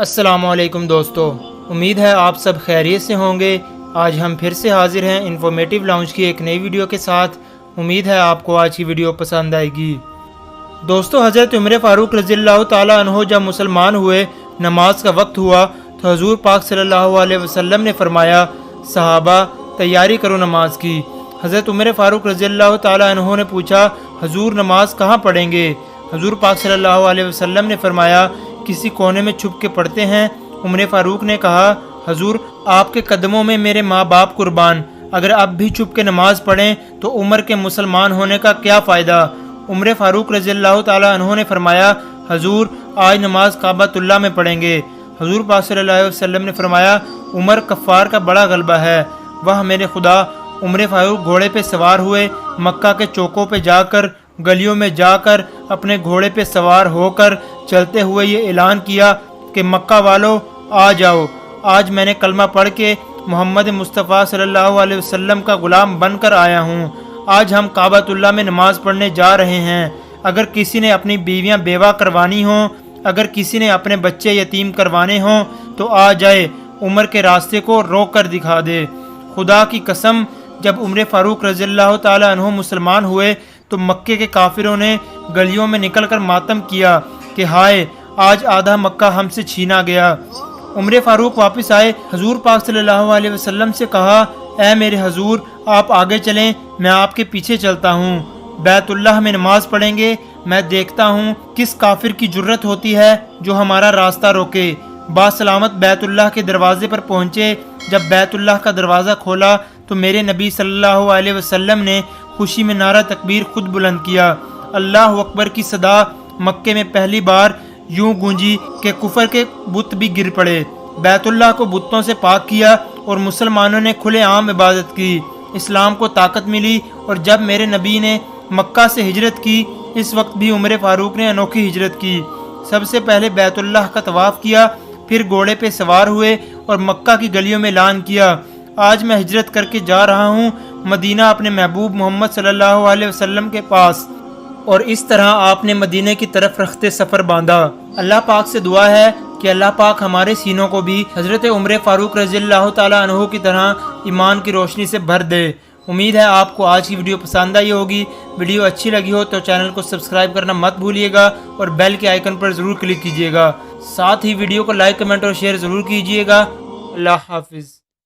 अस्सलाम वालेकुम दोस्तों, उम्मीद है आप सब खैरियत से होंगे। आज हम फिर से हाजिर हैं इन्फॉर्मेटिव लाउंज की एक नई वीडियो के साथ। उम्मीद है आपको आज की वीडियो पसंद आएगी। दोस्तों, हज़रत उमर फ़ारूक रज़ियल्लाहु ताला अन्हु जब मुसलमान हुए, नमाज का वक्त हुआ तो हजूर पाक सल्लल्लाहु अलैहि वसल्लम ने फरमाया, सहाबा तैयारी करो नमाज की। हज़रत उमर फ़ारूक रज़ियल्लाहु ताला अन्हु ने पूछा, हजूर नमाज कहाँ पढ़ेंगे? हजूर पाक सल्लल्लाहु अलैहि वसल्लम ने फरमाया, किसी कोने में छुप के पढ़ते हैं। उमर फ़ारूक ने कहा, हजूर आपके कदमों में मेरे माँ बाप कुर्बान, अगर अब भी छुप के नमाज पढ़ें तो उमर के मुसलमान होने का क्या फ़ायदा? उमर फ़ारूक रज़ियल्लाहु ताला अन्हु ने फरमाया, हजूर आज नमाज काबतुल्लाह में पढ़ेंगे। हजूर पाक सल्लल्लाहु अलैहि वसल्लम ने फरमाया, उमर कफ़ार का बड़ा गलबा है। वह मेरे खुदा। उमर फ़ारूक घोड़े पे सवार हुए, मक्का के चौकों पे जाकर, गलियों में जाकर अपने घोड़े पे सवार होकर चलते हुए ये ऐलान किया कि मक्का वालों आ जाओ, आज मैंने कलमा पढ़ के मोहम्मद मुस्तफ़ा सल्लल्लाहु अलैहि वसल्लम का गुलाम बनकर आया हूँ। आज हम काबतुल्लाह में नमाज पढ़ने जा रहे हैं। अगर किसी ने अपनी बीवियाँ बेवा करवानी हों, अगर किसी ने अपने बच्चे यतीम करवाने हों तो आ जाए, उमर के रास्ते को रोक कर दिखा दे। खुदा की कसम, जब उमर फ़ारूक रज़ियल्लाहु ताला अन्हु मुसलमान हुए तो मक्के के काफिरों ने गलियों में निकलकर मातम किया कि हाय, आज आधा मक्का हमसे छीना गया। उमर फ़ारूक वापस आए, हजूर पाक सल्लल्लाहु अलैहि वसल्लम से कहा, ऐ मेरे हजूर आप आगे चलें, मैं आपके पीछे चलता हूँ। बैतुल्लाह में नमाज पढ़ेंगे, मैं देखता हूँ किस काफिर की जुर्रत होती है जो हमारा रास्ता रोके। बासलामत बैतुल्लाह के दरवाजे पर पहुँचे। जब बैतुल्लाह का दरवाज़ा खोला तो मेरे नबी सल्लल्लाहु अलैहि वसल्लम ने खुशी में नारा तकबीर खुद बुलंद किया। अल्लाह अकबर की सदा मक्के में पहली बार यूं गूंजी कि कुफर के बुत भी गिर पड़े। बैतुल्लाह को बुतों से पाक किया और मुसलमानों ने खुलेआम इबादत की। इस्लाम को ताकत मिली। और जब मेरे नबी ने मक्का से हिजरत की, इस वक्त भी उमर फ़ारूक ने अनोखी हिजरत की। सबसे पहले बैतुल्लाह का तवाफ़ किया, फिर घोड़े पे सवार हुए और मक्का की गलियों में ऐलान किया, आज मैं हिजरत करके जा रहा हूँ मदीना, अपने महबूब मोहम्मद सल्लल्लाहु अलैहि वसल्लम के पास। और इस तरह आपने मदीने की तरफ रखते सफ़र बांधा। अल्लाह पाक से दुआ है कि अल्लाह पाक हमारे सीनों को भी हज़रत उमर फ़ारूक रज़ियल्लाहु ताला अन्हु की तरह ईमान की रोशनी से भर दे। उम्मीद है आपको आज की वीडियो पसंद आई होगी। वीडियो अच्छी लगी हो तो चैनल को सब्सक्राइब करना मत भूलिएगा और बेल के आइकन पर ज़रूर क्लिक कीजिएगा। साथ ही वीडियो को लाइक, कमेंट और शेयर ज़रूर कीजिएगा। अल्लाह हाफिज़।